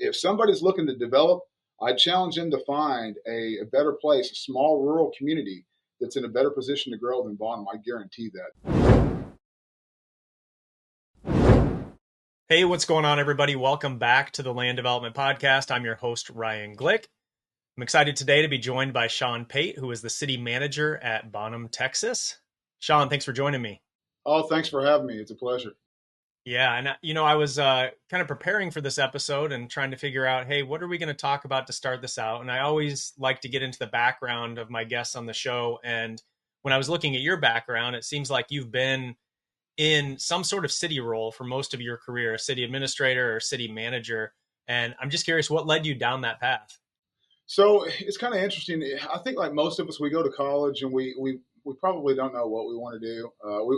if somebody's looking to develop, I challenge them to find a better place, a small rural community that's in a better position to grow than Bonham. I guarantee that. Hey, what's going on, everybody? Welcome back to the Land Development Podcast. I'm your host, Ryan Glick. I'm excited today to be joined by Sean Pate, who is the city manager at Bonham, Texas. Sean, thanks for joining me. Oh, thanks for having me. It's a pleasure. Yeah, and I was kind of preparing for this episode and trying to figure out, hey, what are we going to talk about to start this out? And I always like to get into the background of my guests on the show. And when I was looking at your background, it seems like you've been in some sort of city role for most of your career, a city administrator or city manager. And I'm just curious, what led you down that path? So it's kind of interesting. I think like most of us, we go to college and we probably don't know what we want to do.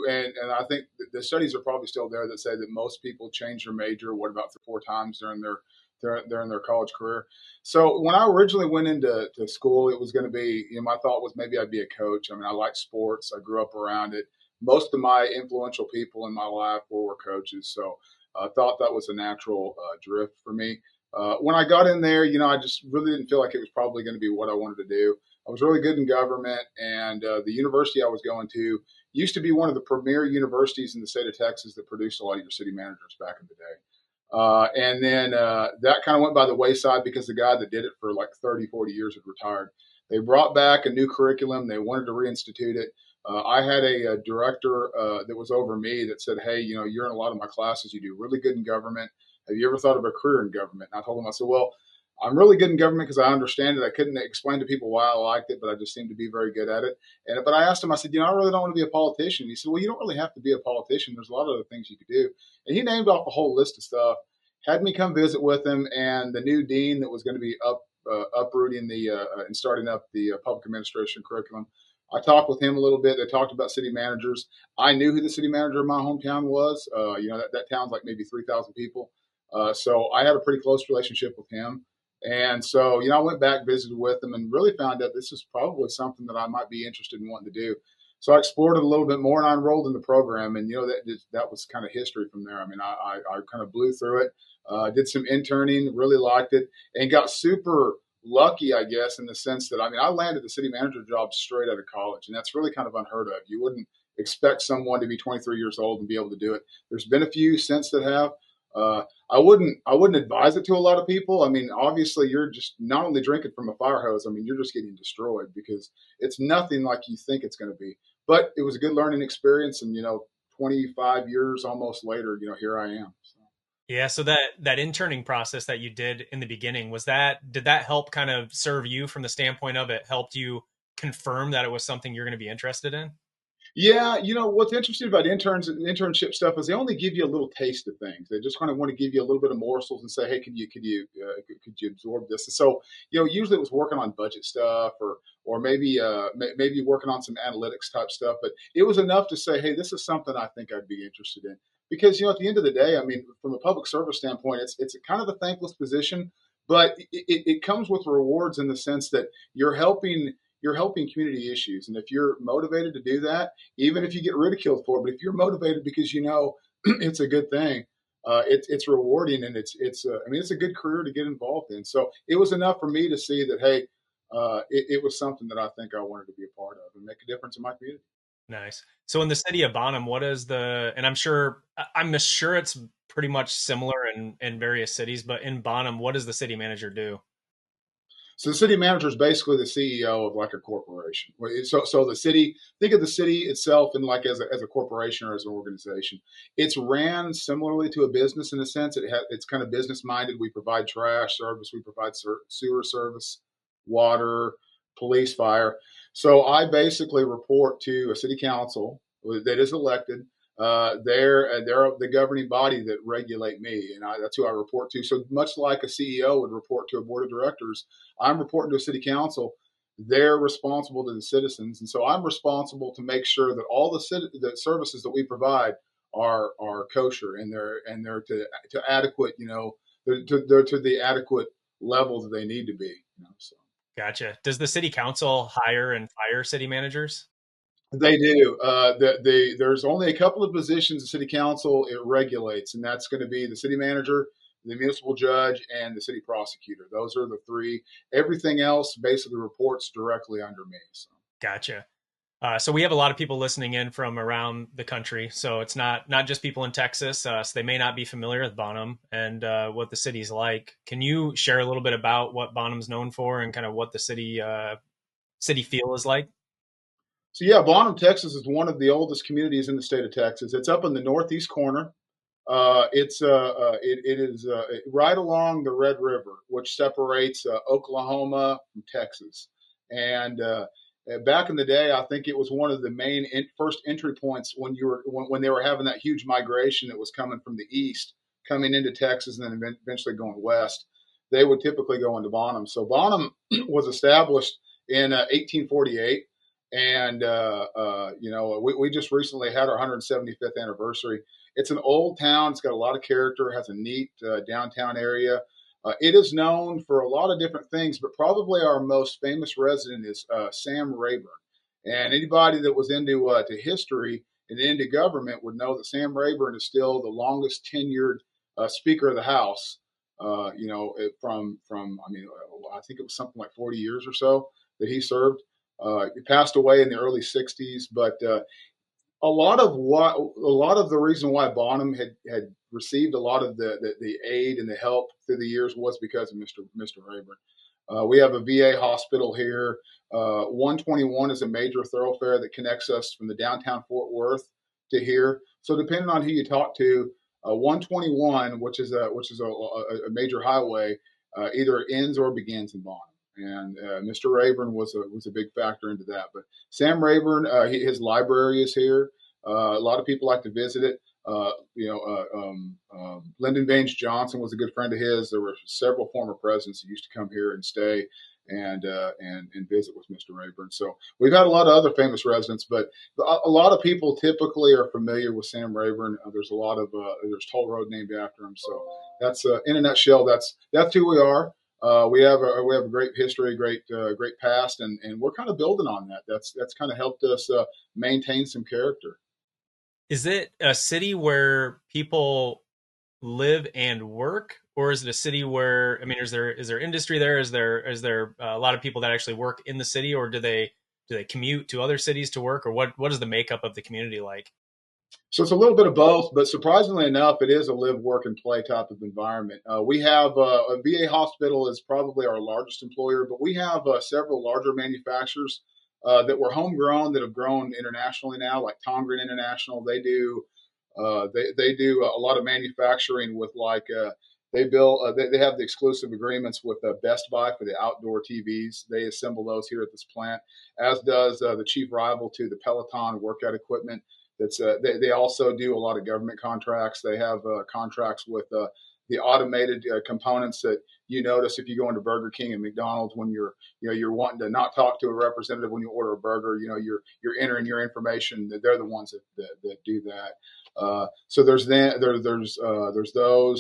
And I think the studies are probably still there that say that most people change their major, what about 4 times during their college career. So when I originally went into school, it was going to be, my thought was maybe I'd be a coach. I mean, I like sports. I grew up around it. Most of my influential people in my life were coaches. So I thought that was a natural drift for me. When I got in there, I just really didn't feel like it was probably going to be what I wanted to do. I was really good in government, and the university I was going to used to be one of the premier universities in the state of Texas that produced a lot of your city managers back in the day. And then that kind of went by the wayside because the guy that did it for like 30, 40 years had retired. They brought back a new curriculum. They wanted to reinstitute it. I had a director that was over me that said, hey, you're in a lot of my classes. You do really good in government. Have you ever thought of a career in government? And I told him, I said, well, I'm really good in government because I understand it. I couldn't explain to people why I liked it, but I just seemed to be very good at it. But I asked him, I said, I really don't want to be a politician. He said, well, you don't really have to be a politician. There's a lot of other things you could do. And he named off a whole list of stuff, had me come visit with him, and the new dean that was going to be uprooting and starting up the public administration curriculum. I talked with him a little bit. They talked about city managers. I knew who the city manager of my hometown was. That town's like maybe 3,000 people. So I had a pretty close relationship with him. And so, I went back, visited with him, and really found out this is probably something that I might be interested in wanting to do. So I explored it a little bit more, and I enrolled in the program. And, that was kind of history from there. I mean, I kind of blew through it, did some interning, really liked it, and got super lucky, I guess, in the sense that, I landed the city manager job straight out of college. And that's really kind of unheard of. You wouldn't expect someone to be 23 years old and be able to do it. There's been a few since that have. I wouldn't advise it to a lot of people. I mean, obviously you're just not only drinking from a fire hose. I mean, you're just getting destroyed because it's nothing like you think it's going to be, but it was a good learning experience. And, 25 years almost later, here I am. So. Yeah. So that interning process that you did in the beginning, did that help kind of serve you from the standpoint of it helped you confirm that it was something you're going to be interested in? Yeah, what's interesting about interns and internship stuff is they only give you a little taste of things. They just kind of want to give you a little bit of morsels and say, "Hey, could you absorb this?" And so, usually it was working on budget stuff or maybe working on some analytics type stuff. But it was enough to say, "Hey, this is something I think I'd be interested in." Because at the end of the day, I mean, from a public service standpoint, it's a kind of a thankless position, but it comes with rewards in the sense that you're helping community issues. And if you're motivated to do that, even if you get ridiculed for it, but if you're motivated because it's a good thing, it's rewarding, and it's a good career to get involved in. So it was enough for me to see that, hey, it was something that I think I wanted to be a part of and make a difference in my community. Nice. So in the city of Bonham, and I'm sure it's pretty much similar in various cities, but in Bonham, what does the city manager do? So the city manager is basically the CEO of like a corporation. So the city, think of the city itself in like as a corporation or as an organization. It's ran similarly to a business in a sense. It's kind of business minded. We provide trash service, we provide sewer service, water, police, fire. So I basically report to a city council that is elected. They're the governing body that regulate me, and that's who I report to. So much like a CEO would report to a board of directors, I'm reporting to a city council. They're responsible to the citizens, and so I'm responsible to make sure that all the services that we provide are kosher, and they're to adequate, they're to the adequate level that they need to be. So. Gotcha. Does the city council hire and fire city managers? They do. There's only a couple of positions the city council it regulates, and that's going to be the city manager, the municipal judge, and the city prosecutor. Those are the three. Everything else basically reports directly under me. So. Gotcha. So we have a lot of people listening in from around the country. So it's not just people in Texas. So they may not be familiar with Bonham and what the city's like. Can you share a little bit about what Bonham's known for and kind of what the city feel is like? So yeah, Bonham, Texas is one of the oldest communities in the state of Texas. It's up in the northeast corner. It is right along the Red River, which separates Oklahoma from Texas. And back in the day, I think it was one of the main first entry points when they were having that huge migration that was coming from the east, coming into Texas, and then eventually going west. They would typically go into Bonham. So Bonham was established in 1848. And, we just recently had our 175th anniversary. It's an old town. It's got a lot of character, has a neat downtown area. It is known for a lot of different things, but probably our most famous resident is Sam Rayburn. And anybody that was into to history and into government would know that Sam Rayburn is still the longest tenured Speaker of the House. I think it was something like 40 years or so that he served. He passed away in the early '60s, but a lot of the reason why Bonham had received a lot of the aid and the help through the years was because of Mr. Rayburn. We have a VA hospital here. 121 is a major thoroughfare that connects us from the downtown Fort Worth to here. So depending on who you talk to, 121, which is a major highway, either ends or begins in Bonham. And Mr. Rayburn was a big factor into that. But Sam Rayburn, his library is here. A lot of people like to visit it. Lyndon Baines Johnson was a good friend of his. There were several former presidents who used to come here and stay and visit with Mr. Rayburn. So we've had a lot of other famous residents, but a lot of people typically are familiar with Sam Rayburn. There's a lot of there's Toll Road named after him. So that's in a nutshell. That's who we are. We have a great history, great past, and we're kind of building on that. That's kind of helped us maintain some character. Is it a city where people live and work, or is it a city where, I mean, is there industry there? Is there a lot of people that actually work in the city, or do they commute to other cities to work, or what is the makeup of the community like? So it's a little bit of both, but surprisingly enough, it is a live, work, and play type of environment. We have a VA hospital is probably our largest employer, but we have several larger manufacturers that were homegrown that have grown internationally now, like Tongren International. They do a lot of manufacturing with they have the exclusive agreements with Best Buy for the outdoor TVs. They assemble those here at this plant, as does the chief rival to the Peloton workout equipment. They also do a lot of government contracts. They have contracts with the automated components that you notice if you go into Burger King and McDonald's when you're wanting to not talk to a representative when you order a burger. You're entering your information. They're the ones that do that. So there's those.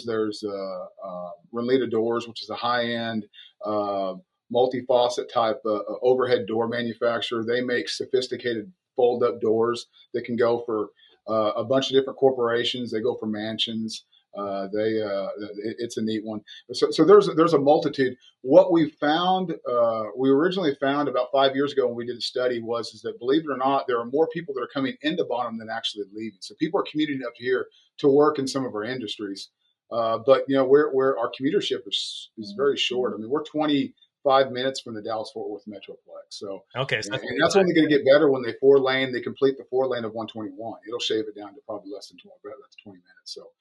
There's Renlita Doors, which is a high end multi-faucet type overhead door manufacturer. They make sophisticated fold up doors that can go for a bunch of different corporations. They go for mansions. It's a neat one. So there's a multitude. What we originally found about 5 years ago when we did a study is that, believe it or not, there are more people that are coming into Bonham than actually leaving. So people are commuting up here to work in some of our industries. But we're our commutership is very short. I mean, we're 25 minutes from the Dallas-Fort Worth Metroplex. So Okay, so and that's only going to get better when they complete the 4 lane of 121. It'll shave it down to probably less than 12. That's 20 minutes. So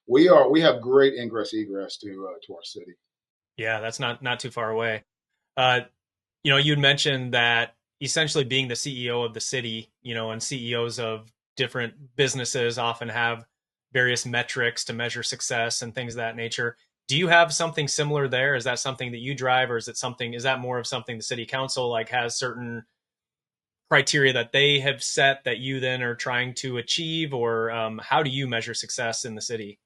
we have great ingress egress to our city. yeah, that's not too far away. Uh, you'd mentioned that essentially being the CEO of the city, and CEOs of different businesses often have various metrics to measure success and things of that nature. Do you have something similar there? Is that something that you drive, or is that more of something the city council has certain criteria that they have set that you then are trying to achieve, or how do you measure success in the city?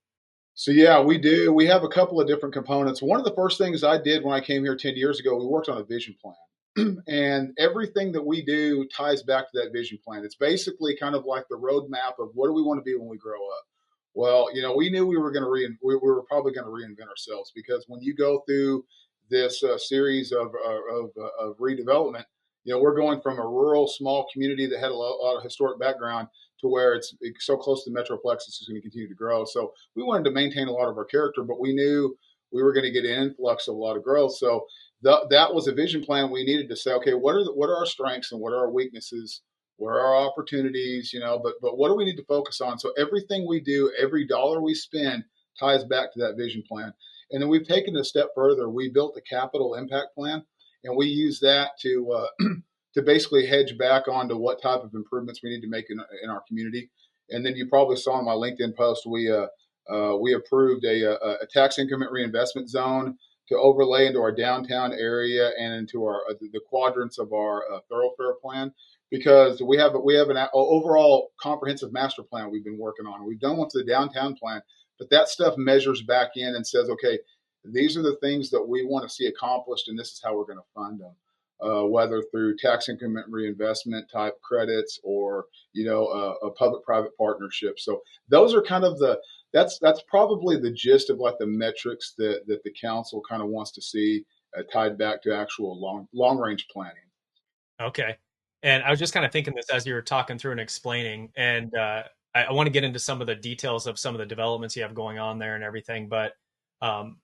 So yeah, we do. We have a couple of different components. One of the first things I did when I came here 10 years ago, we worked on a vision plan. And everything that we do ties back to that vision plan. It's basically kind of like the roadmap of what do we want to be when we grow up? Well, we knew we were going to we were probably going to reinvent ourselves, because when you go through this series of redevelopment, we're going from a rural small community that had a lot of historic background to where it's so close to the Metroplex, it's going to continue to grow. So we wanted to maintain a lot of our character, but we knew we were going to get an influx of a lot of growth. So that was a vision plan. We needed to say, okay, what are our strengths and what are our weaknesses? Where are our opportunities? But what do we need to focus on? So everything we do, every dollar we spend, ties back to that vision plan. And then we've taken it a step further. We built a capital impact plan, and we use that to to basically hedge back onto what type of improvements we need to make in our community. And then you probably saw in my LinkedIn post, we approved a tax increment reinvestment zone to overlay into our downtown area and into our the quadrants of our thoroughfare plan, because we have an overall comprehensive master plan we've been working on. We've done one for the downtown plan, but that stuff measures back in and says, okay, these are the things that we want to see accomplished, and this is how we're going to fund them. Whether through tax increment reinvestment type credits or a public-private partnership. So those are kind of that's probably the gist of like the metrics that the council kind of wants to see tied back to actual long range planning. Okay. And I was just kind of thinking this as you were talking through and explaining, and I want to get into some of the details of some of the developments you have going on there and everything. But um,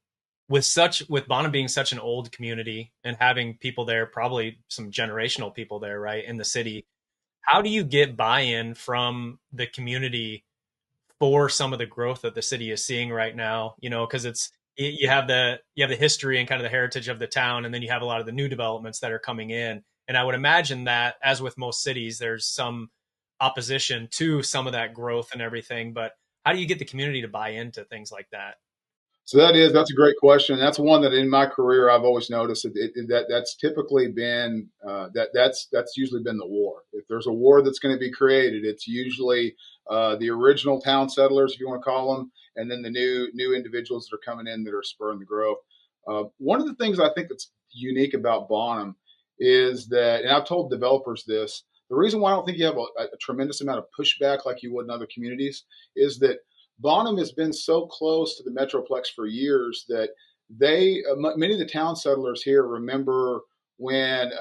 with Bonham being such an old community and having people there, probably some generational people there, right, in the city, how do you get buy-in from the community for some of the growth that the city is seeing right now? Because you have the history and kind of the heritage of the town, and then you have a lot of the new developments that are coming in. And I would imagine that, as with most cities, there's some opposition to some of that growth and everything. But how do you get the community to buy into things like that? So that's a great question. That's one that in my career I've always noticed that's typically been that's usually been the war. If there's a war that's going to be created, it's usually the original town settlers, if you want to call them, and then the new individuals that are coming in that are spurring the growth. One of the things I think that's unique about Bonham is that, and I've told developers this, the reason why I don't think you have a tremendous amount of pushback like you would in other communities is that Bonham has been so close to the Metroplex for years that many of the town settlers here remember when,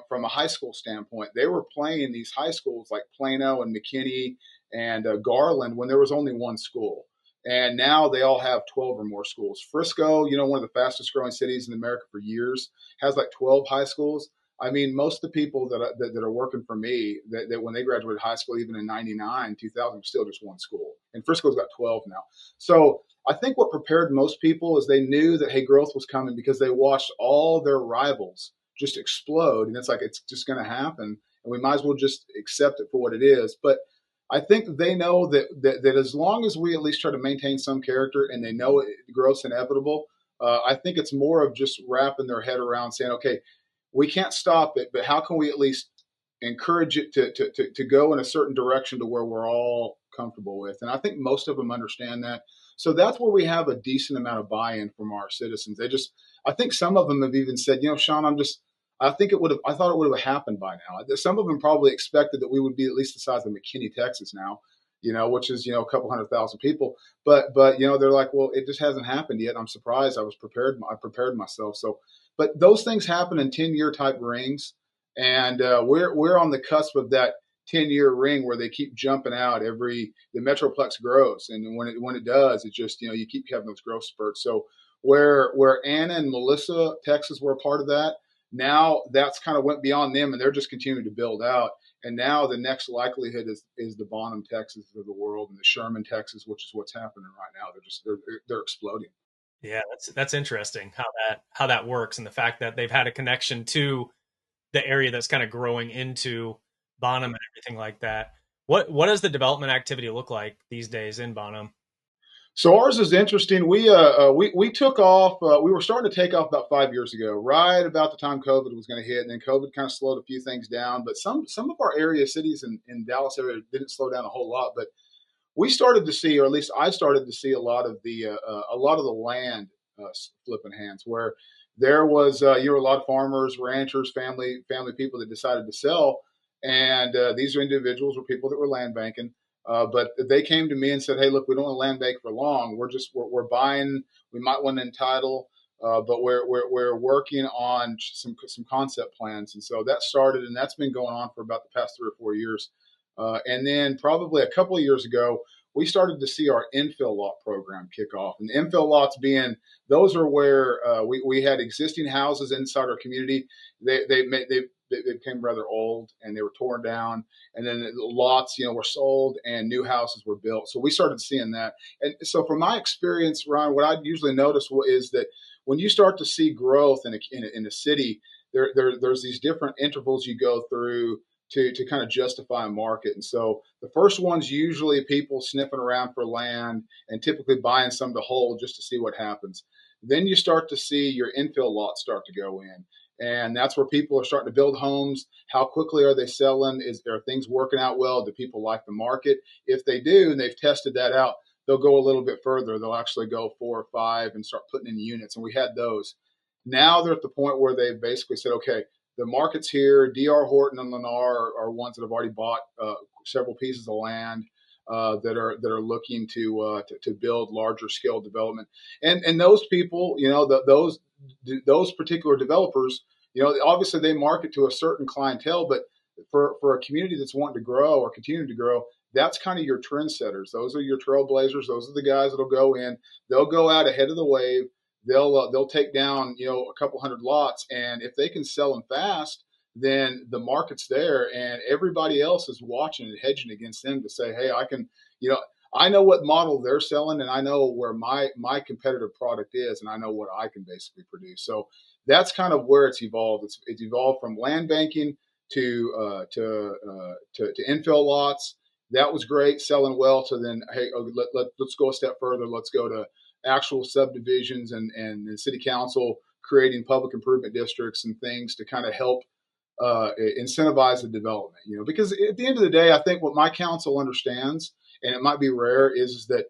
from a high school standpoint, they were playing these high schools like Plano and McKinney and Garland when there was only one school. And now they all have 12 or more schools. Frisco, one of the fastest growing cities in America for years, has like 12 high schools. I mean, most of the people that are working for me, that when they graduated high school, even in 99, 2000, was still just one school. And Frisco's got 12 now. So I think what prepared most people is they knew that, hey, growth was coming, because they watched all their rivals just explode. And it's like, it's just going to happen. And we might as well just accept it for what it is. But I think they know that as long as we at least try to maintain some character, and they know growth's inevitable, I think it's more of just wrapping their head around saying, okay, we can't stop it, but how can we at least encourage it to go in a certain direction to where we're all comfortable with? And I think most of them understand that. So that's where we have a decent amount of buy-in from our citizens. I think some of them have even said, Sean, I thought it would have happened by now. Some of them probably expected that we would be at least the size of McKinney, Texas now, which is, a couple 100,000 people. But, they're like, well, it just hasn't happened yet. I'm surprised. I prepared myself. So, but those things happen in 10-year type rings. And we're on the cusp of that 10-year ring where they keep jumping out the Metroplex grows. And when it does, it just, you keep having those growth spurts. So where Anna and Melissa, Texas, were a part of that, now that's kind of went beyond them, and they're just continuing to build out. And now the next likelihood is the Bonham, Texas of the world, and the Sherman, Texas, which is what's happening right now. They're exploding. Yeah, that's interesting how that works, and the fact that they've had a connection to the area that's kind of growing into Bonham and everything like that. What does the development activity look like these days in Bonham? So ours is interesting. We took off. We were starting to take off about 5 years ago, right about the time COVID was going to hit, and then COVID kind of slowed a few things down. But some of our area cities in Dallas area didn't slow down a whole lot. But we started to see, or at least I started to see, a lot of the land flipping hands, where there was a lot of farmers, ranchers, family people that decided to sell, and these individuals were people that were land banking. But they came to me and said, "Hey, look, we don't want to land bank for long. We're buying. We might want to entitle, but we're working on some concept plans." And so that started, and that's been going on for about the past 3 or 4 years. And then probably a couple of years ago, we started to see our infill lot program kick off. And the infill lots being those are where we had existing houses inside our community. They became rather old and they were torn down, and then the lots, were sold and new houses were built. So we started seeing that. And so from my experience, Ron, what I usually notice is that when you start to see growth in a city, there's these different intervals you go through to kind of justify a market. And so the first one's usually people sniffing around for land and typically buying some to hold just to see what happens. Then you start to see your infill lots start to go in. And that's where people are starting to build homes. How quickly are they selling? Are things working out well? Do people like the market? If they do, and they've tested that out, they'll go a little bit further. They'll actually go 4 or 5 and start putting in units. And we had those. Now they're at the point where they've basically said, okay, the market's here. D.R. Horton and Lennar are ones that have already bought several pieces of land that are looking to build larger scale development. And those people, those particular developers, obviously they market to a certain clientele, but for a community that's wanting to grow or continue to grow, that's kind of your trendsetters. Those are your trailblazers. Those are the guys that'll go in. They'll go out ahead of the wave. They'll take down, a couple hundred lots, and if they can sell them fast, then the market's there, and everybody else is watching and hedging against them to say, hey, I know what model they're selling, and I know where my competitive product is, and I know what I can basically produce. So that's kind of where it's evolved. It's evolved from land banking to infill lots. That was great, selling well. So then, hey, let's go a step further. Let's go to actual subdivisions and the city council creating public improvement districts and things to kind of help incentivize the development, because at the end of the day, I think what my council understands, and it might be rare, is that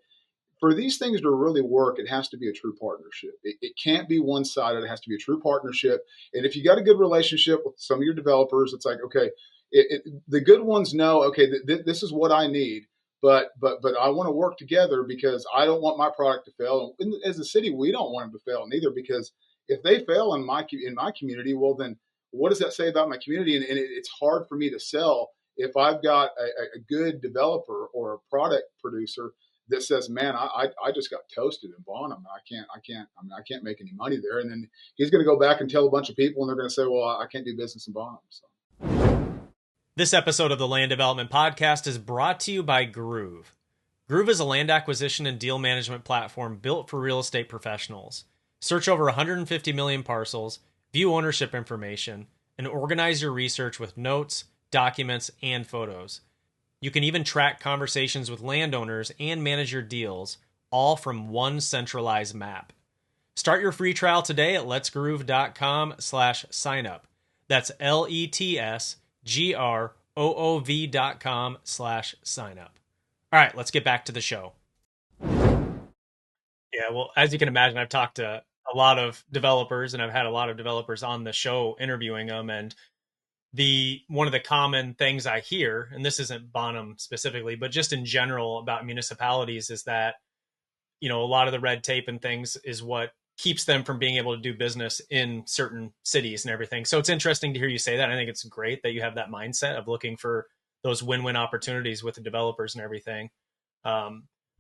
for these things to really work, it has to be a true partnership. It can't be one-sided. It has to be a true partnership. And if you got a good relationship with some of your developers, it's like, okay, the good ones know, okay, this is what I need. But I want to work together because I don't want my product to fail. And as a city, we don't want them to fail neither, because if they fail in my community, well, then what does that say about my community? And it's hard for me to sell if I've got a good developer or a product producer that says, man, I just got toasted in Bonham. I can't make any money there. And then he's going to go back and tell a bunch of people, and they're going to say, well, I can't do business in Bonham. So. This episode of the Land Development Podcast is brought to you by Groove. Groove is a land acquisition and deal management platform built for real estate professionals. Search over 150 million parcels, view ownership information, and organize your research with notes, documents, and photos. You can even track conversations with landowners and manage your deals, all from one centralized map. Start your free trial today at letsgroove.com/signup. That's letsgroov.com/signup. All right, let's get back to the show. Yeah, well, as you can imagine, I've talked to a lot of developers, and I've had a lot of developers on the show interviewing them. And one of the common things I hear, and this isn't Bonham specifically, but just in general about municipalities, is that, a lot of the red tape and things is what keeps them from being able to do business in certain cities and everything. So it's interesting to hear you say that. I think it's great that you have that mindset of looking for those win-win opportunities with the developers and everything.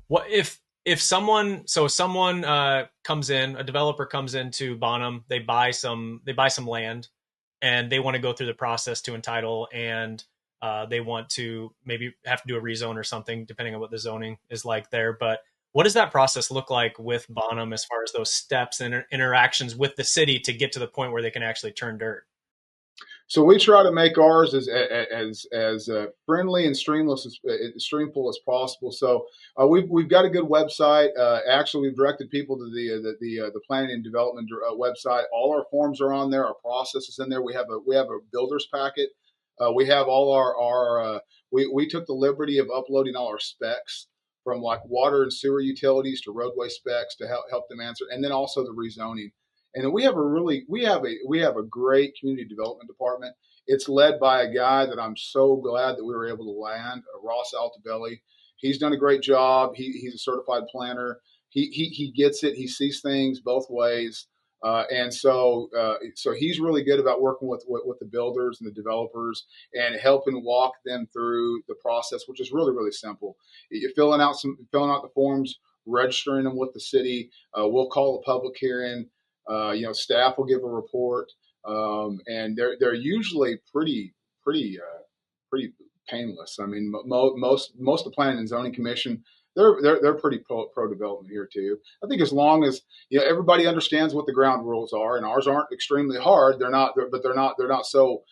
What if someone comes in, a developer comes into Bonham, they buy some land, and they want to go through the process to entitle, and they want to maybe have to do a rezone or something, depending on what the zoning is like there. But what does that process look like with Bonham as far as those steps and interactions with the city to get to the point where they can actually turn dirt? So we try to make ours as friendly and streamful as possible. So we've got a good website. Actually, we've directed people to the planning and development website. All our forms are on there. Our process is in there. We have a builder's packet. We have all we took the liberty of uploading all our specs, from like water and sewer utilities to roadway specs, to help them answer, and then also the rezoning. And we have a great community development department. It's led by a guy that I'm so glad that we were able to land, Ross Altabelli. He's done a great job. He's a certified planner. He gets it. He sees things both ways. So he's really good about working with the builders and the developers and helping walk them through the process, which is really, really simple. You're filling out the forms, registering them with the city. We'll call a public hearing. Staff will give a report, and they're usually pretty painless. I mean, most of the planning and zoning commission, they're pretty pro development here too. I think as long as everybody understands what the ground rules are, and ours aren't extremely hard. They're not so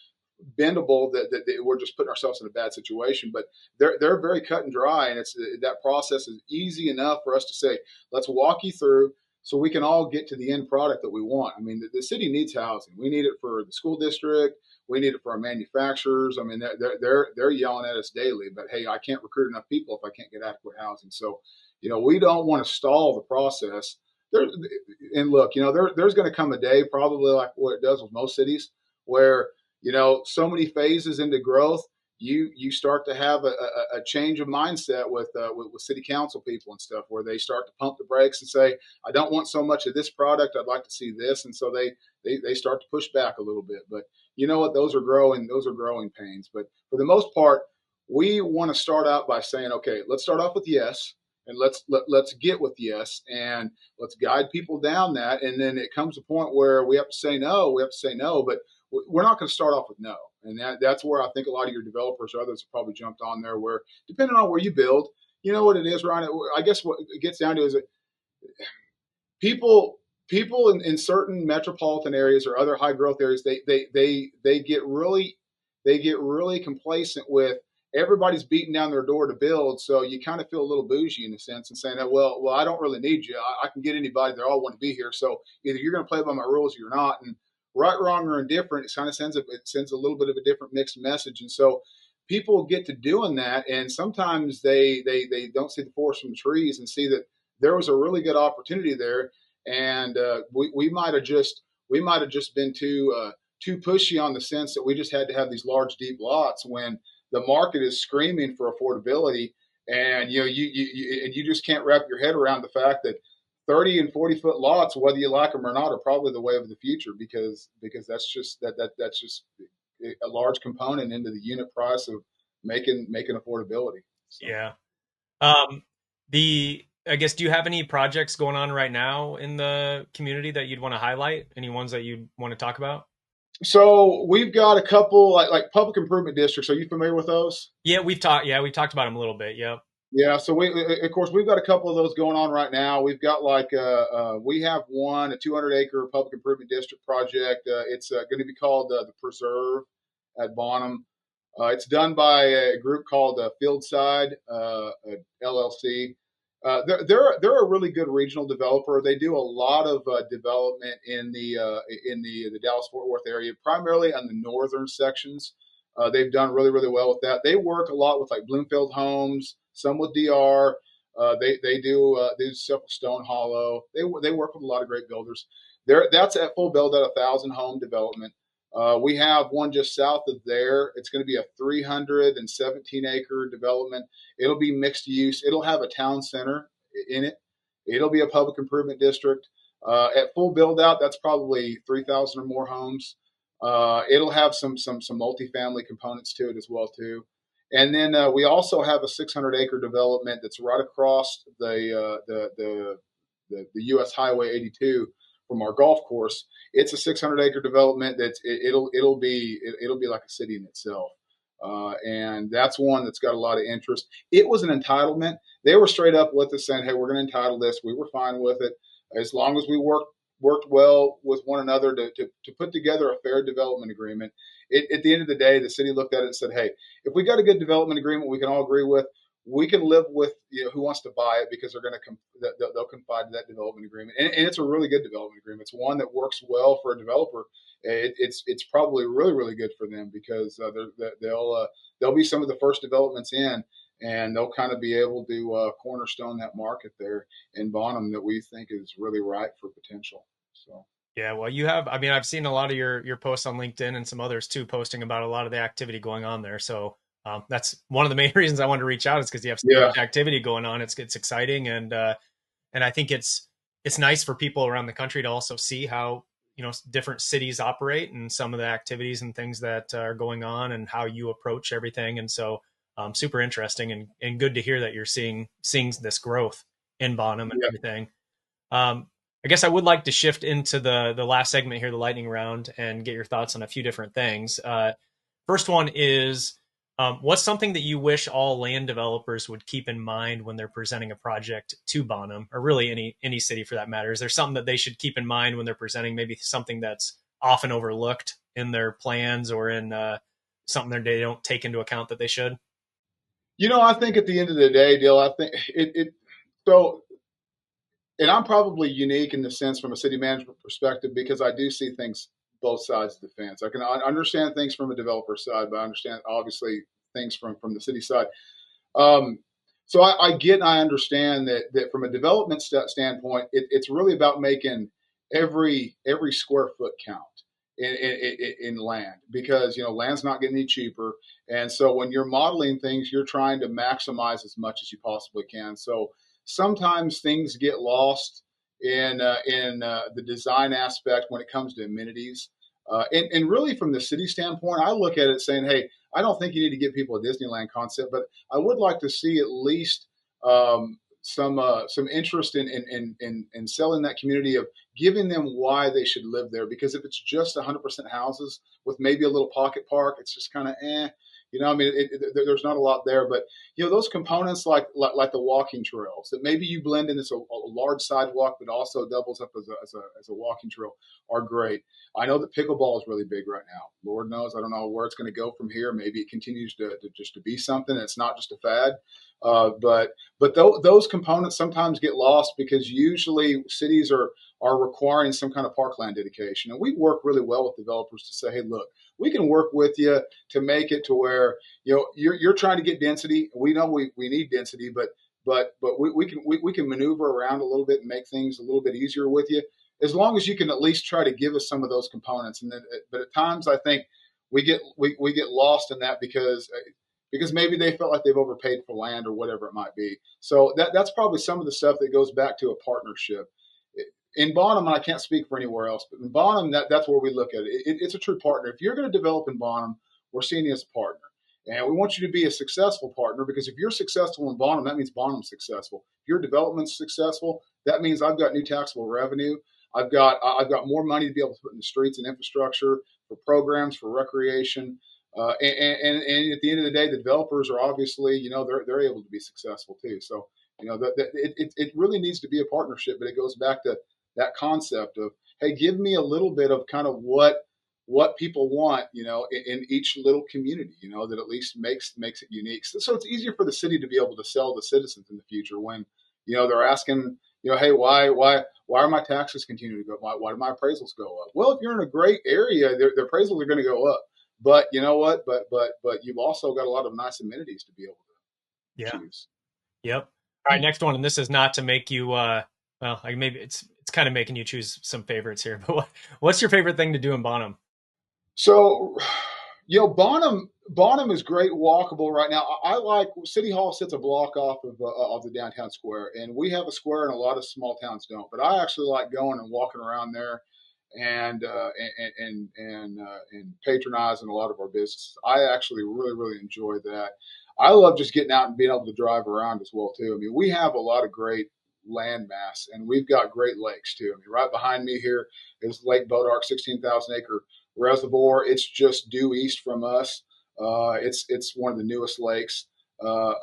bendable that we're just putting ourselves in a bad situation. But they're very cut and dry, and that process is easy enough for us to say, let's walk you through so we can all get to the end product that we want. I mean, the city needs housing. We need it for the school district. We need it for our manufacturers. I mean, they're yelling at us daily. But hey, I can't recruit enough people if I can't get adequate housing. So, we don't want to stall the process. And look, there's going to come a day, probably like what it does with most cities, where so many phases into growth, you start to have a change of mindset with city council people and stuff, where they start to pump the brakes and say, I don't want so much of this product. I'd like to see this. And so they start to push back a little bit. But you know what? Those are growing pains. But for the most part, we want to start out by saying, okay, let's start off with yes. And let's get with yes, and let's guide people down that. And then it comes a point where we have to say no. But we're not going to start off with no. And that's where I think a lot of your developers or others have probably jumped on there, where depending on where you build, you know what it is, Ryan. I guess what it gets down to is that people in certain metropolitan areas or other high growth areas, they get really complacent with everybody's beating down their door to build. So you kind of feel a little bougie in a sense and saying, well, I don't really need you. I can get anybody. They all want to be here. So either you're going to play by my rules or you're not. And right, wrong, or indifferent, it kind of sends a little bit of a different mixed message. And so people get to doing that, and sometimes they don't see the forest from the trees and see that there was a really good opportunity there, and we might have just been too pushy on the sense that we just had to have these large, deep lots when the market is screaming for affordability, and you just can't wrap your head around the fact that 30 and 40-foot lots, whether you like them or not, are probably the way of the future because that's just a large component into the unit price of making affordability. So. Yeah. I guess, do you have any projects going on right now in the community that you'd want to highlight? Any ones that you'd want to talk about? So we've got a couple like public improvement districts. Are you familiar with those? Yeah, we've talked about them a little bit. Yep. Yeah, so of course, we've got a couple of those going on right now. We've got we have a 200-acre public improvement district project. It's going to be called the Preserve at Bonham. It's done by a group called Fieldside LLC. They're a really good regional developer. They do a lot of development in the Dallas-Fort Worth area, primarily on the northern sections. They've done really, really well with that. They work a lot with like Bloomfield Homes, some with DR. They do stuff with Stone Hollow. They work with a lot of great builders. That's at full build at 1,000 home development. We have one just south of there. It's going to be a 317-acre development. It'll be mixed use. It'll have a town center in it. It'll be a public improvement district. At full build out, that's probably 3,000 or more homes. It'll have some multifamily components to it as well too. And then we also have a 600-acre development that's right across the U.S. Highway 82 from our golf course. It's a 600-acre development it'll be like a city in itself. And that's one that's got a lot of interest. It was an entitlement. They were straight up with us saying, hey, we're going to entitle this. We were fine with it as long as we worked well with one another to put together a fair development agreement. At the end of the day, the city looked at it and said, hey, if we got a good development agreement we can all agree with, we can live with who wants to buy it because they'll confide to that development agreement. And it's a really good development agreement. It's one that works well for a developer. It's probably really, really good for them because they'll be some of the first developments in, and they'll kind of be able to cornerstone that market there in Bonham that we think is really ripe for potential. So. Yeah, well, I've seen a lot of your posts on LinkedIn and some others too, posting about a lot of the activity going on there. So That's one of the main reasons I wanted to reach out is because you have so Yeah, much activity going on. It's exciting, and I think it's nice for people around the country to also see how different cities operate and some of the activities and things that are going on and how you approach everything. And so, super interesting and good to hear that you're seeing this growth in Bonham and yeah. everything. Um, I guess I would like to shift into the last segment here, the lightning round, and get your thoughts on a few different things. First one is, what's something that you wish all land developers would keep in mind when they're presenting a project to Bonham, or really any city for that matter? Is there something that they should keep in mind when they're presenting? Maybe something that's often overlooked in their plans or in something that they don't take into account that they should? I think at the end of the day, Dill, I think so, and I'm probably unique in the sense from a city management perspective because I do see things both sides of the fence. I can understand things from a developer side, but I understand obviously things from the city side. Um, so I get and I understand that from a development standpoint, it's really about making every square foot count in land because land's not getting any cheaper, and so when you're modeling things, you're trying to maximize as much as you possibly can. So sometimes things get lost in the design aspect when it comes to amenities. And really, from the city standpoint, I look at it saying, "Hey, I don't think you need to give people a Disneyland concept, but I would like to see at least some interest in selling that community of giving them why they should live there. Because if it's just 100% houses with maybe a little pocket park, it's just kind of eh. I mean, there's not a lot there, but those components like the walking trails that maybe you blend in as a large sidewalk, but also doubles up as a walking trail are great. I know that pickleball is really big right now. Lord knows, I don't know where it's going to go from here. Maybe it continues to just to be something. It's not just a fad. But those components sometimes get lost because usually cities are requiring some kind of parkland dedication, and we work really well with developers to say, hey, look, we can work with you to make it to where you're trying to get density. We know we need density, but we can maneuver around a little bit and make things a little bit easier with you as long as you can at least try to give us some of those components. And then, but at times I think we get lost in that because maybe they felt like they've overpaid for land or whatever it might be. So that's probably some of the stuff that goes back to a partnership. In Bonham, and I can't speak for anywhere else, but in Bonham, that's where we look at it. It's a true partner. If you're going to develop in Bonham, we're seeing you as a partner. And we want you to be a successful partner because if you're successful in Bonham, that means Bonham's successful. If your development's successful, that means I've got new taxable revenue. I've got more money to be able to put in the streets and infrastructure for programs, for recreation. And at the end of the day, the developers are obviously, they're able to be successful too. So, it really needs to be a partnership, but it goes back to that concept of, hey, give me a little bit of kind of what people want, in each little community, that at least makes it unique. So it's easier for the city to be able to sell to citizens in the future when, they're asking, hey, why are my taxes continuing to go? Why do my appraisals go up? Well, if you're in a great area, their appraisals are going to go up. But you know what? But you've also got a lot of nice amenities to be able to Yeah. choose. Yep. All right, next one, and this is not to make you well, like maybe it's kind of making you choose some favorites here, but what's your favorite thing to do in Bonham? So, Bonham is great walkable right now. I like City Hall sits a block off of the downtown square, and we have a square, and a lot of small towns don't. But I actually like going and walking around there, and and patronizing a lot of our businesses. I actually really enjoy that. I love just getting out and being able to drive around as well too. I mean, we have a lot of great land mass, and we've got great lakes too. I mean, right behind me here is Lake Bodark, 16,000-acre reservoir. It's just due east from us. It's one of the newest lakes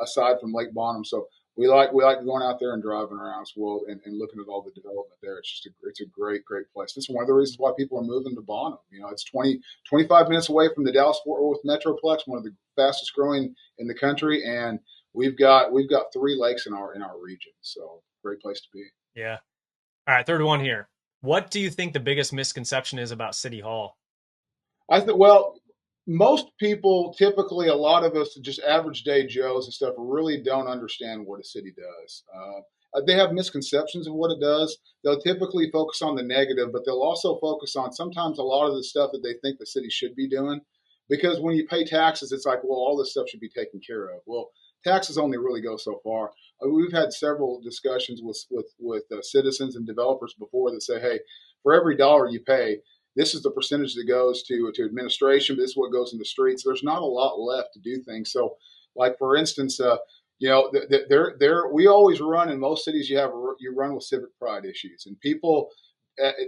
aside from Lake Bonham. So we like going out there and driving around as well and looking at all the development there. It's a great place. This is one of the reasons why people are moving to Bonham. It's 25 minutes away from the Dallas Fort Worth Metroplex, one of the fastest growing in the country, and we've got three lakes in our region. So great place to be. Yeah. All right, third one here. What do you think the biggest misconception is about City Hall? I think, well, most people, typically, a lot of us, just average day Joes and stuff, really don't understand what a city does. They have misconceptions of what it does. They'll typically focus on the negative, but they'll also focus on sometimes a lot of the stuff that they think the city should be doing. because when you pay taxes, it's like, well, all this stuff should be taken care of. Well, taxes only really go so far. We've had several discussions with citizens and developers before that say, hey, for every dollar you pay, this is the percentage that goes to administration. But this is what goes into streets. There's not a lot left to do things. So, like for instance, we always run in most cities. You run with civic pride issues, and people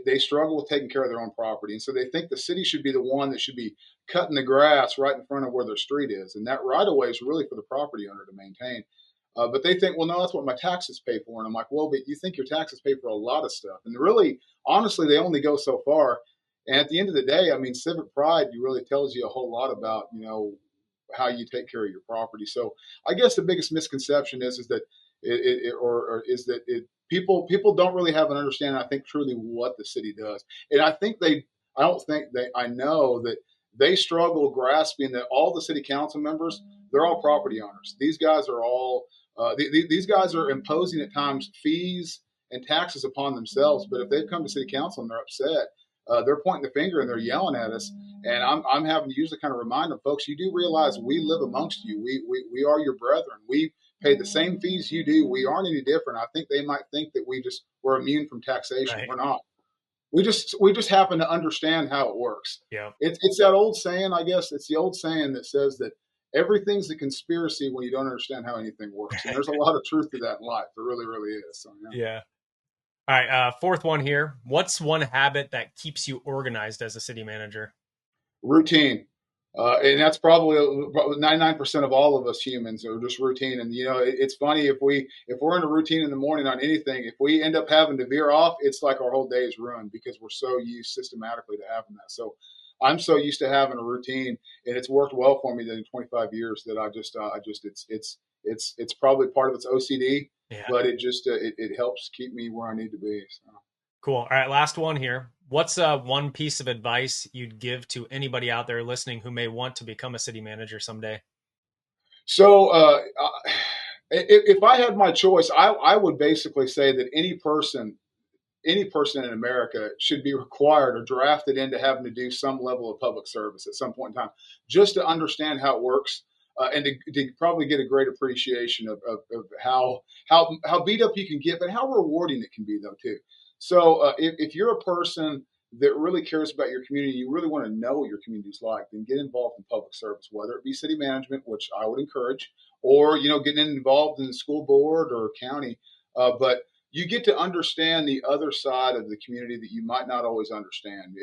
they struggle with taking care of their own property, and so they think the city should be the one that should be cutting the grass right in front of where their street is, and that right of way is really for the property owner to maintain. But they think, well, no, that's what my taxes pay for. And I'm like, well, but you think your taxes pay for a lot of stuff. And really, honestly, they only go so far. And at the end of the day, I mean, civic pride really tells you a whole lot about, how you take care of your property. So I guess the biggest misconception is that people don't really have an understanding, I think, truly what the city does. And I know that they struggle grasping that all the city council members, they're all property owners. These guys are all these guys are imposing at times fees and taxes upon themselves. But if they've come to city council and they're upset, they're pointing the finger and they're yelling at us. And I'm having to usually kind of remind them, folks, you do realize we live amongst you. We are your brethren. We pay the same fees you do. We aren't any different. I think they might think that we're immune from taxation. Right. We're not. We just happen to understand how it works. Yeah. It's that old saying, I guess. It's the old saying that says that everything's a conspiracy when you don't understand how anything works. And there's a lot of truth to that in life. There really, really is. So, yeah. All right. Fourth one here. What's one habit that keeps you organized as a city manager? Routine. And that's probably 99% of all of us humans are just routine. And, it's funny if we're in a routine in the morning on anything, if we end up having to veer off, it's like our whole day is ruined because we're so used systematically to having that. So I'm so used to having a routine, and it's worked well for me in 25 years that it's probably part of its OCD, but it helps keep me where I need to be. So. Cool. All right. Last one here. What's one piece of advice you'd give to anybody out there listening who may want to become a city manager someday? So if I had my choice, I would basically say that any person in America should be required or drafted into having to do some level of public service at some point in time, just to understand how it works. And to probably get a great appreciation of how beat up you can get, but how rewarding it can be, though, too. So if you're a person that really cares about your community, you really want to know what your community's like, then get involved in public service, whether it be city management, which I would encourage, or getting involved in the school board or county. But you get to understand the other side of the community that you might not always understand.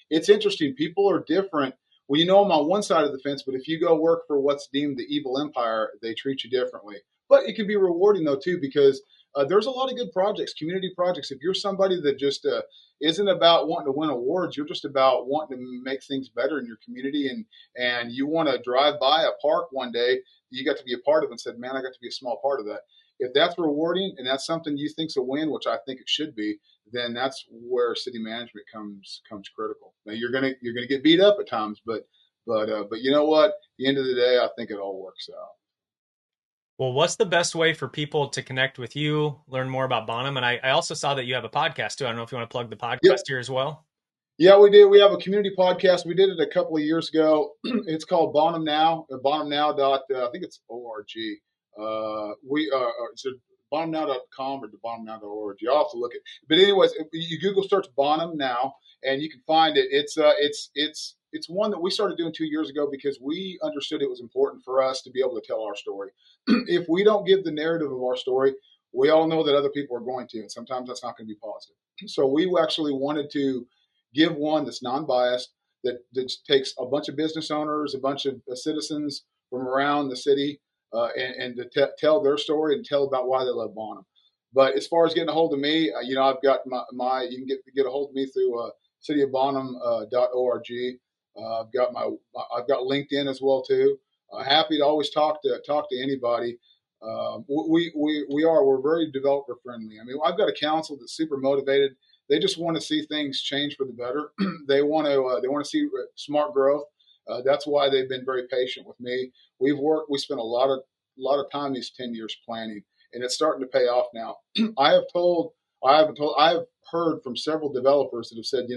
It's interesting. People are different. Well, you know them on one side of the fence, but if you go work for what's deemed the evil empire, they treat you differently. But it can be rewarding, though, too, because there's a lot of good projects, community projects. If you're somebody that just isn't about wanting to win awards, you're just about wanting to make things better in your community, and you want to drive by a park one day, you got to be a part of it and said, man, I got to be a small part of that. If that's rewarding and that's something you think's a win, which I think it should be, then that's where city management comes critical. Now you're gonna get beat up at times, but you know what? At the end of the day, I think it all works out. Well, what's the best way for people to connect with you, learn more about Bonham? And I also saw that you have a podcast too. I don't know if you want to plug the podcast here as well. Yeah, we do. We have a community podcast. We did it a couple of years ago. It's called Bonham Now. BonhamNow. I think it's .org. It's bonhamnow.com or bonhamnow.org. You have to look at. But anyways, you Google search Bonham Now, and you can find it. It's one that we started doing 2 years ago because we understood it was important for us to be able to tell our story. If we don't give the narrative of our story, we all know that other people are going to, and sometimes that's not going to be positive. So we actually wanted to give one that's non-biased, that takes a bunch of business owners, a bunch of citizens from around the city, and to tell their story and tell about why they love Bonham. But as far as getting a hold of me, I've got my you can get a hold of me through citybonham.org. I've got LinkedIn as well too. Happy to always talk to anybody. We're very developer friendly. I mean, I've got a council that's super motivated. They just want to see things change for the better. They want to see smart growth. That's why they've been very patient with me. We spent a lot of time these 10 years planning, and it's starting to pay off now. I have heard from several developers that have said,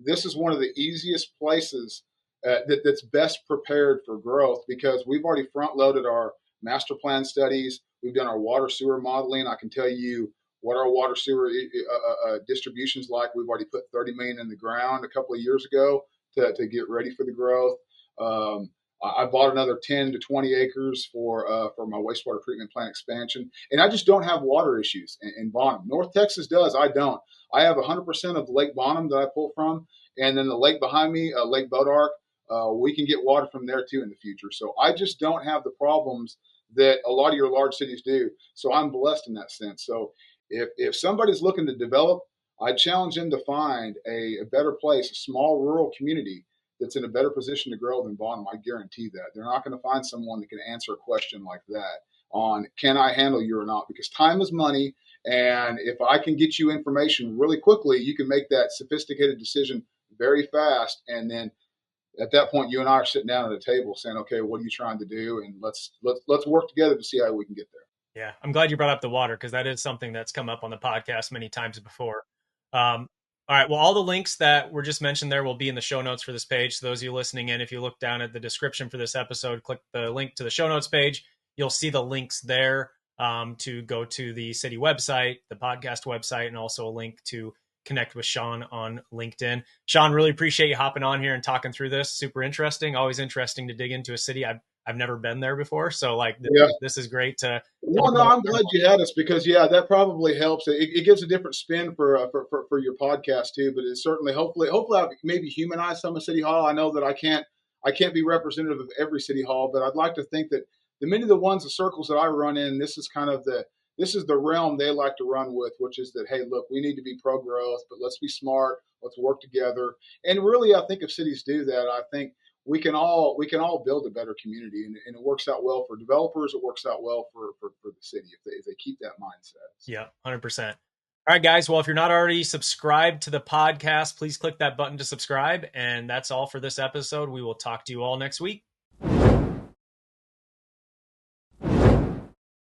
this is one of the easiest places that's best prepared for growth, because we've already front loaded our master plan studies. We've done our water sewer modeling. I can tell you what our water sewer distribution's like. We've already put 30 million in the ground a couple of years ago to get ready for the growth. I bought another 10 to 20 acres for my wastewater treatment plant expansion, and I just don't have water issues in Bonham. North Texas does. I don't. I have 100% of Lake Bonham that I pull from, and then the lake behind me, Lake Bodark. We can get water from there too in the future. So I just don't have the problems that a lot of your large cities do. So I'm blessed in that sense. So if somebody's looking to develop, I challenge them to find a better place, a small rural community that's in a better position to grow than Bonham. I guarantee that. They're not going to find someone that can answer a question like that on, can I handle you or not? Because time is money. And if I can get you information really quickly, you can make that sophisticated decision very fast. And then at that point, you and I are sitting down at a table saying, okay, what are you trying to do? And let's work together to see how we can get there. Yeah, I'm glad you brought up the water, because that is something that's come up on the podcast many times before. All right, well, all the links that were just mentioned there will be in the show notes for this page. So those of you listening in, if you look down at the description for this episode, click the link to the show notes page. You'll see the links there to go to the city website, the podcast website, and also a link to connect with Sean on LinkedIn. Sean, really appreciate you hopping on here and talking through this. Super interesting. Always interesting to dig into a city. I've never been there before. So like, this is great to. Well, no, I'm glad you had us, because that probably helps. It gives a different spin for your podcast too. But it's certainly, hopefully I'll maybe humanize some of City Hall. I know that I can't be representative of every City Hall, but I'd like to think that many of the circles that I run in, this is the realm they like to run with, which is that, hey, look, we need to be pro growth, but let's be smart. Let's work together. And really, I think if cities do that, I think we can all build a better community, and it works out well for developers. It works out well for the city if they keep that mindset. Yeah, 100%. All right, guys. Well, if you're not already subscribed to the podcast, please click that button to subscribe. And that's all for this episode. We will talk to you all next week.